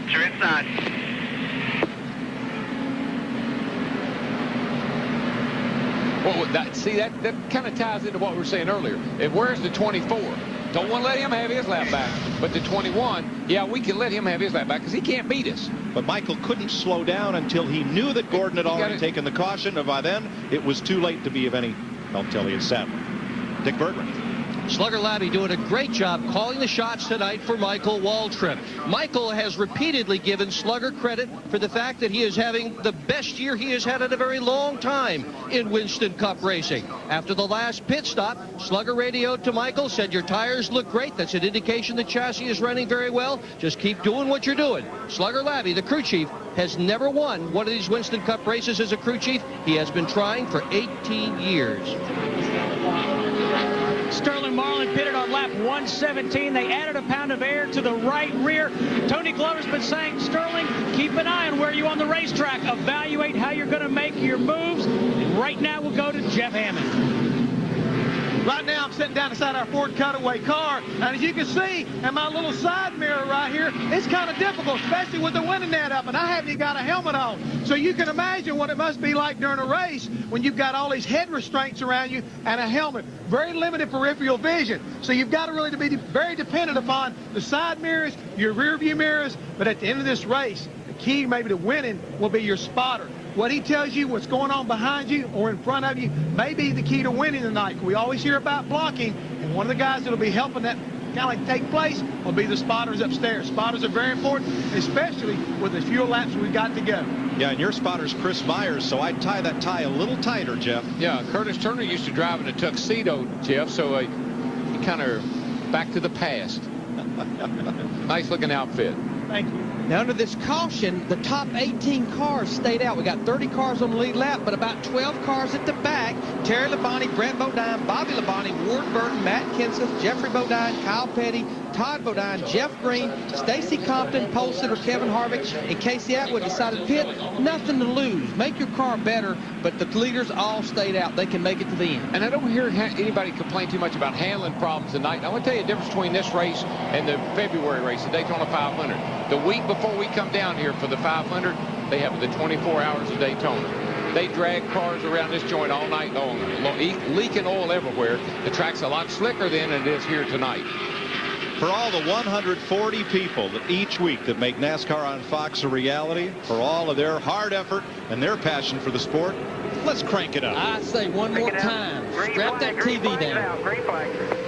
You're inside. Well, see, that kind of ties into what we were saying earlier. And where's the 24? Don't want to let him have his lap back. But the 21, yeah, we can let him have his lap back because he can't beat us. But Michael couldn't slow down until he knew that Gordon had already taken the caution, and by then it was too late to be of any help till he had Sadler. Dick Bergman. Slugger Labbe doing a great job calling the shots tonight for Michael Waltrip. Michael has repeatedly given Slugger credit for the fact that he is having the best year he has had in a very long time in Winston Cup racing. After the last pit stop, Slugger radioed to Michael, said, your tires look great. That's an indication the chassis is running very well. Just keep doing what you're doing. Slugger Labbe, the crew chief, has never won one of these Winston Cup races as a crew chief. He has been trying for 18 years. Sterling Marlin pitted on lap 117. They added a pound of air to the right rear. Tony Glover's been saying, Sterling, keep an eye on where you're on the racetrack. Evaluate how you're going to make your moves. And right now we'll go to Jeff Hammond. Right now I'm sitting down beside our Ford Cutaway car, and as you can see in my little side mirror right here, it's kind of difficult, especially with the winning net up, and I haven't even got a helmet on. So you can imagine what it must be like during a race when you've got all these head restraints around you and a helmet. Very limited peripheral vision. So you've got to really be very dependent upon the side mirrors, your rear view mirrors, but at the end of this race, the key maybe to winning will be your spotter. What he tells you, what's going on behind you or in front of you, may be the key to winning tonight. We always hear about blocking, and one of the guys that will be helping that kind of like take place will be the spotters upstairs. Spotters are very important, especially with the few laps we've got to go. Yeah, and your spotter's Chris Myers, so I'd tie that tie a little tighter, Jeff. Yeah, Curtis Turner used to drive in a tuxedo, Jeff, so he kind of back to the past. Nice looking outfit. Thank you. Now, under this caution, the top 18 cars stayed out. We got 30 cars on the lead lap, but about 12 cars at the back. Terry Labonte, Brent Bodine, Bobby Labonte, Ward Burton, Matt Kenseth, Jeffrey Bodine, Kyle Petty, Todd Bodine, Jeff Green, Stacy Compton, Pole Sitter Kevin Harvick, and Casey Atwood decided to pit. Nothing to lose. Make your car better, but the leaders all stayed out. They can make it to the end. And I don't hear anybody complain too much about handling problems tonight. I want to tell you the difference between this race and the February race, the Daytona 500. The week before we come down here for the 500, they have the 24 hours of Daytona. They drag cars around this joint all night long, leaking oil everywhere. The track's a lot slicker then than it is here tonight. For all the 140 people that each week that make NASCAR on Fox a reality, for all of their hard effort and their passion for the sport, let's crank it up. I say one more time, strap that TV down. Green flag.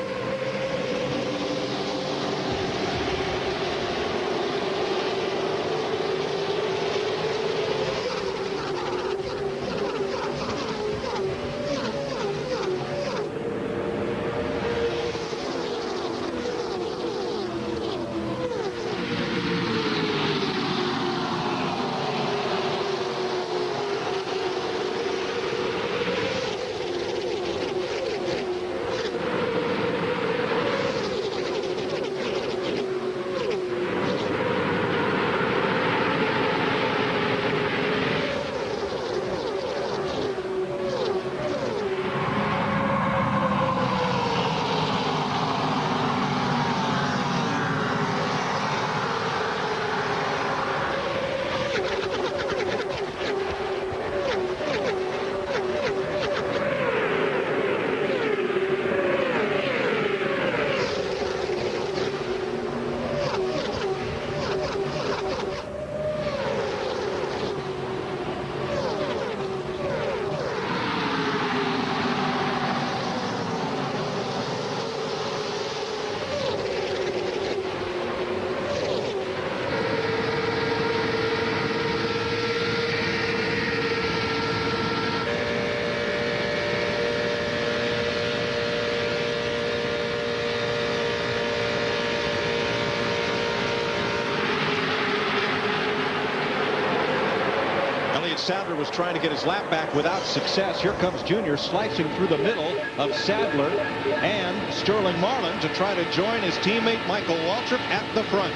Sadler was trying to get his lap back without success. Here comes Junior slicing through the middle of Sadler and Sterling Marlin to try to join his teammate Michael Waltrip at the front.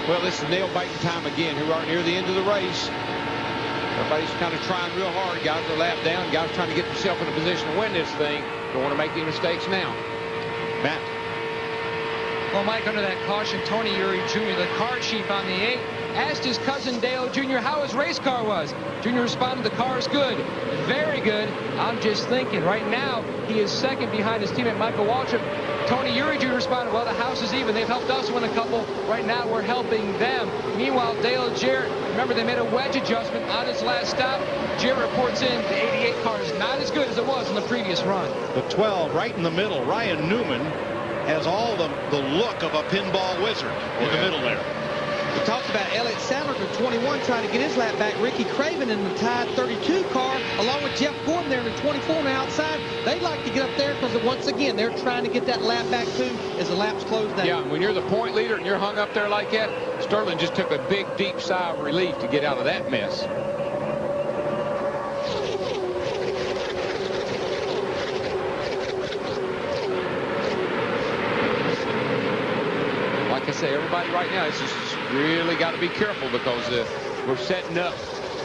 Well, this is nail-biting time again. Here we are near the end of the race. Everybody's kind of trying real hard. Guys are lap down. Guys are trying to get themselves in a position to win this thing. Don't want to make any mistakes now. Matt. Well, Mike, under that caution, Tony Eury Jr., the car chief on the 8, asked his cousin Dale Jr. how his race car was. Jr. responded, the car is good, very good. I'm just thinking. Right now, he is second behind his teammate Michael Waltrip. Tony Uri Jr. responded, well, the house is even. They've helped us win a couple. Right now, we're helping them. Meanwhile, Dale Jarrett, remember, they made a wedge adjustment on his last stop. Jarrett reports in the 88 car is not as good as it was in the previous run. The 12 right in the middle, Ryan Newman, has all the look of a pinball wizard in the middle there. We talked about Elliott Sadler to 21 trying to get his lap back. Ricky Craven in the tied 32 car, along with Jeff Gordon there in the 24 on the outside. They like to get up there because, once again, they're trying to get that lap back too as the laps close down. Yeah, when you're the point leader and you're hung up there like that, Sterling just took a big, deep sigh of relief to get out of that mess. Like I say, everybody right now, it's just really got to be careful because we're setting up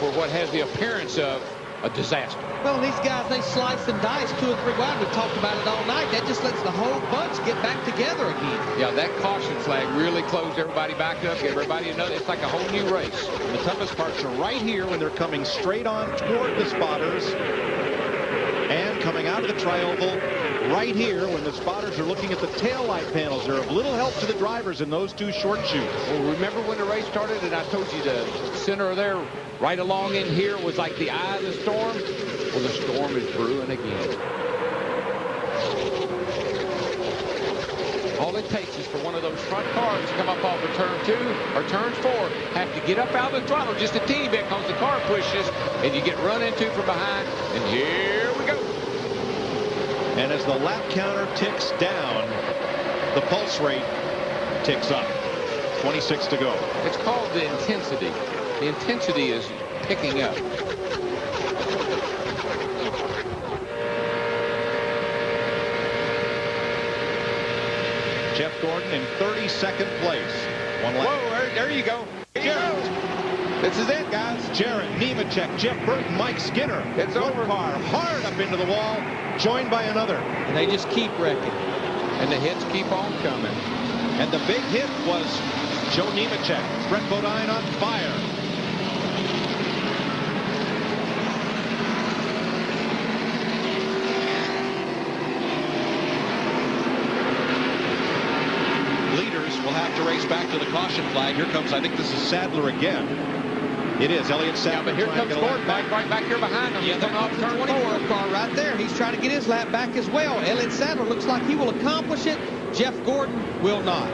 for what has the appearance of a disaster. Well, these guys, they slice and dice 2 and 3 wide. We've talked about it all night. That just lets the whole bunch get back together again. Yeah, that caution flag really closed everybody back up. Get everybody to know it's like a whole new race. And the toughest parts are right here when they're coming straight on toward the spotters and coming out of the tri-oval. Right here, when the spotters are looking at the tail light panels, they're of little help to the drivers in those 2 short chutes. Well, remember when the race started and I told you the center there, right along in here, was like the eye of the storm? Well, the storm is brewing again. All it takes is for one of those front cars to come up off of turn 2 or turn 4, have to get up out of the throttle just a teeny bit because the car pushes and you get run into from behind. And here we go. And as the lap counter ticks down, the pulse rate ticks up. 26 to go. It's called the intensity. The intensity is picking up. Jeff Gordon in 32nd place. One lap. Whoa, there you go. This is it, guys. Jarrett, Nemechek, Jeff Burton, Mike Skinner. It's One over. car hard up into the wall, joined by another. And they just keep wrecking. And the hits keep on coming. And the big hit was Joe Nemechek. Brett Bodine on fire. Leaders will have to race back to the caution flag. Here comes, I think this is Sadler again. It is Elliott Sadler. Yeah, but here trying to comes get a Gordon lap back. right back here behind him. Yeah, He's coming off turn 24 4. car right there. He's trying to get his lap back as well. Elliott Sadler looks like he will accomplish it. Jeff Gordon will not.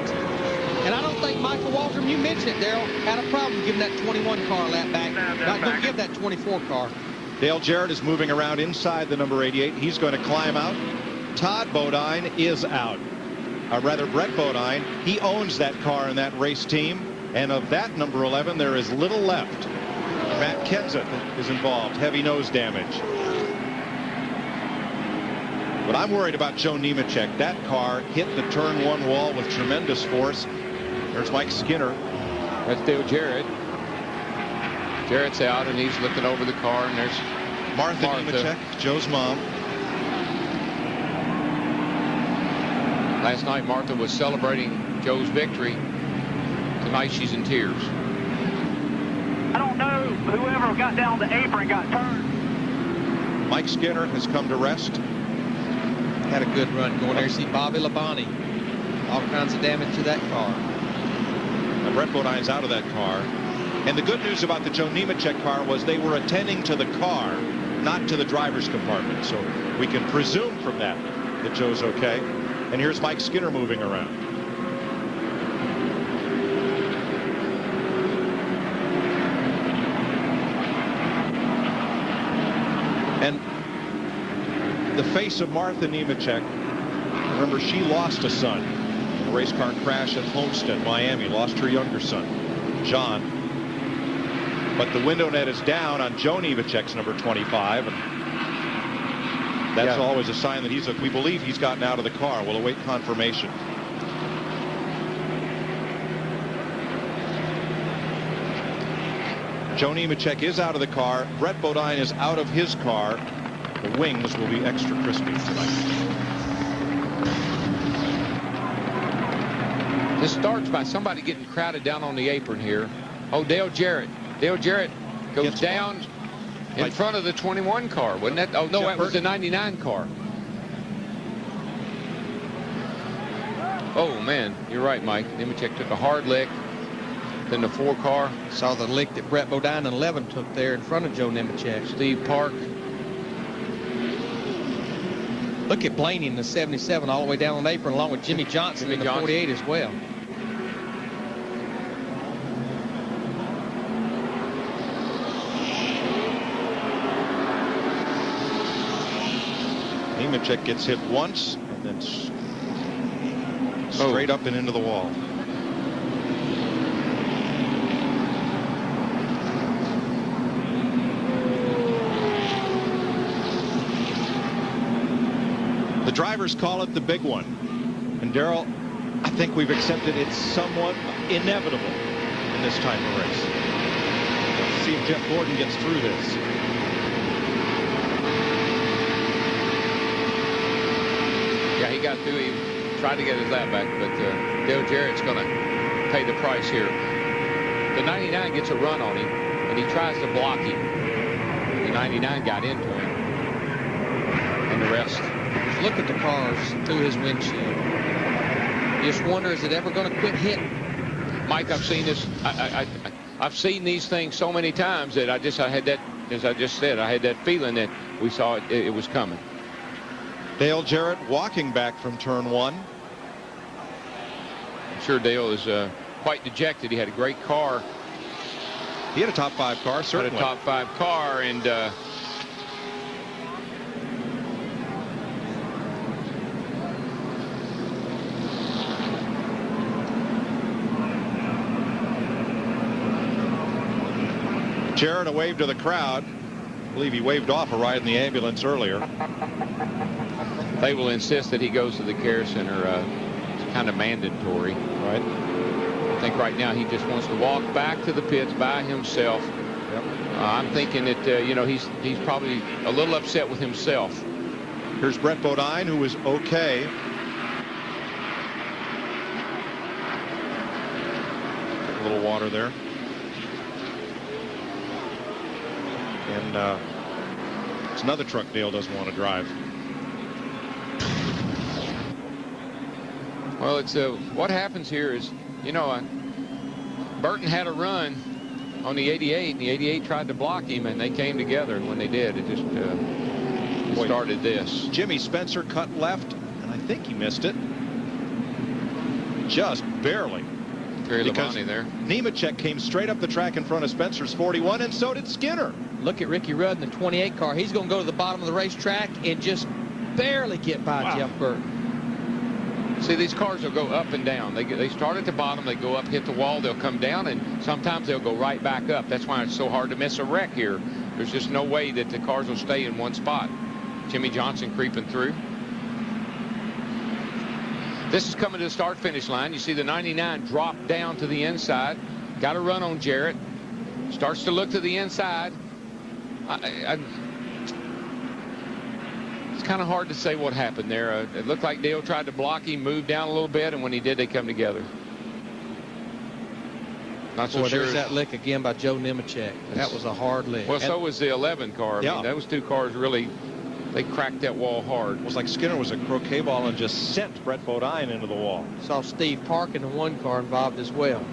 And I don't think Michael Waltrip, you mentioned it, Darrell, had a problem giving that 21 car lap back. Not going to give that 24 car. Dale Jarrett is moving around inside the number 88. He's going to climb out. Todd Bodine is out. Or rather, Brett Bodine. He owns that car in that race team. And of that number 11, there is little left. Matt Kenseth is involved. Heavy nose damage. But I'm worried about Joe Nemechek. That car hit the turn 1 wall with tremendous force. There's Mike Skinner. That's Dale Jarrett. Jarrett's out and he's looking over the car, and there's Martha Nemechek, Joe's mom. Last night Martha was celebrating Joe's victory. Tonight she's in tears. I don't know whoever got down the apron got turned. Mike Skinner has come to rest. Had a good run going there. See Bobby Labonte. All kinds of damage to that car. And Brett Bodine's out of that car. And the good news about the Joe Nemechek car was they were attending to the car, not to the driver's compartment. So we can presume from that Joe's okay. And here's Mike Skinner moving around. And the face of Martha Nemechek, remember, she lost a son in a race car crash at Homestead, Miami. Lost her younger son, John. But the window net is down on Joe Nemechek's number 25. And that's always a sign that we believe he's gotten out of the car. We'll await confirmation. Joe Nemechek is out of the car. Brett Bodine is out of his car. The wings will be extra crispy tonight. This starts by somebody getting crowded down on the apron here. Oh, Dale Jarrett. Dale Jarrett goes Gets down in front of the 21 car, wasn't that? Oh, no, that was the 99 car. Oh, man, you're right, Mike. Nemechek took a hard lick. Then the 4 car. Saw the lick that Brett Bodine and 11 took there in front of Joe Nemechek. Steve Park. Look at Blaney in the 77 all the way down on the apron, along with Jimmy Johnson in the 48 as well. Nemechek gets hit once and then straight up and into the wall. The drivers call it the big one. And Darrell, I think we've accepted it's somewhat inevitable in this type of race. Let's see if Jeff Gordon gets through this. Yeah, he got through. He tried to get his lap back, but Dale Jarrett's going to pay the price here. The 99 gets a run on him, and he tries to block him. The 99 got into him, and the rest. Look at the cars through his windshield. You just wonder, is it ever going to quit hitting? Mike, I've seen this. I've seen these things so many times that I had that, as I just said, I had that feeling that we saw it was coming. Dale Jarrett walking back from turn 1. I'm sure Dale is quite dejected. He had a great car. He had a top 5 car, certainly. Had a top 5 car, and Jarrett a wave to the crowd. I believe he waved off a ride in the ambulance earlier. They will insist that he goes to the care center. It's kind of mandatory. Right. I think right now he just wants to walk back to the pits by himself. Yep. I'm thinking that you know, he's probably a little upset with himself. Here's Brett Bodine, who is okay. A little water there. And it's another truck Dale doesn't want to drive. Well, it's what happens here is, you know, Burton had a run on the 88, and the 88 tried to block him, and they came together, and when they did, it just started this. Jimmy Spencer cut left, and I think he missed it. Just barely. Terry Because Labonte there. Nemechek came straight up the track in front of Spencer's 41, and so did Skinner. Look at Ricky Rudd in the 28 car. He's going to go to the bottom of the racetrack and just barely get by Jeff Burton. See, these cars will go up and down. They start at the bottom, they go up, hit the wall, they'll come down, and sometimes they'll go right back up. That's why it's so hard to miss a wreck here. There's just no way that the cars will stay in one spot. Jimmy Johnson creeping through. This is coming to the start-finish line. You see the 99 drop down to the inside. Got a run on Jarrett. Starts to look to the inside. It's kind of hard to say what happened there. It looked like Dale tried to block him, moved down a little bit, and when he did, they come together. Not so sure. There's that lick again by Joe Nemechek. That was a hard lick. Well, so was the 11 car. I mean, those two cars really, they cracked that wall hard. It was like Skinner was a croquet ball and just sent Brett Bodine into the wall. Saw Steve Park in the 1 car involved as well.